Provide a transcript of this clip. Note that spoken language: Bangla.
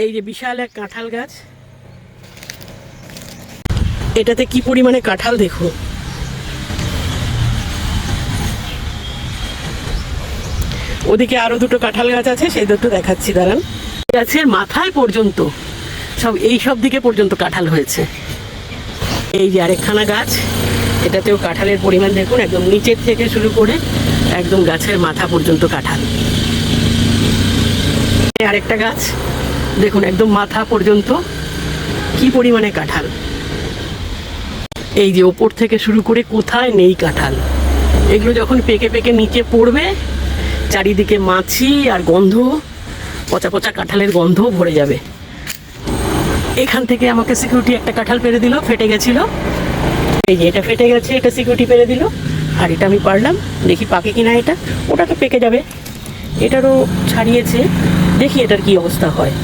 এই যে বিশাল এক কাঁঠাল গাছ, এটাতে কি পরিমাণে কাঁঠাল দেখো। ওদিকে আরো দুটো কাঁঠাল গাছ আছে, সেই দুটো দেখাচ্ছি দাঁড়ান। গাছের মাথায় পর্যন্ত সব এই সব দিকে পর্যন্ত কাঁঠাল হয়েছে। এই যে আরেকখানা গাছ, এটাতেও কাঁঠালের পরিমাণ দেখুন, একদম নিচের থেকে শুরু করে একদম গাছের মাথা পর্যন্ত কাঁঠাল। আরেকটা গাছ দেখুন, একদম মাথা পর্যন্ত কি পরিমাণে কাঁঠাল। এই যে ওপর থেকে শুরু করে কোথায় নেই কাঁঠাল। এগুলো যখন পেকে পেকে নিচে পড়বে, চারিদিকে মাছি আর গন্ধ, পচা পচা কাঁঠালের গন্ধ ভরে যাবে। এখান থেকে আমাকে সিকিউরিটি একটা কাঁঠাল পেরে দিল, ফেটে গেছিল। এই যে এটা ফেটে গেছে, এটা সিকিউরিটি পেরে দিল, আর এটা আমি পারলাম। দেখি পাকে কিনা এটা, ওটা তো পেকে যাবে। এটারও ছাড়িয়েছে, দেখি এটার কি অবস্থা হয়।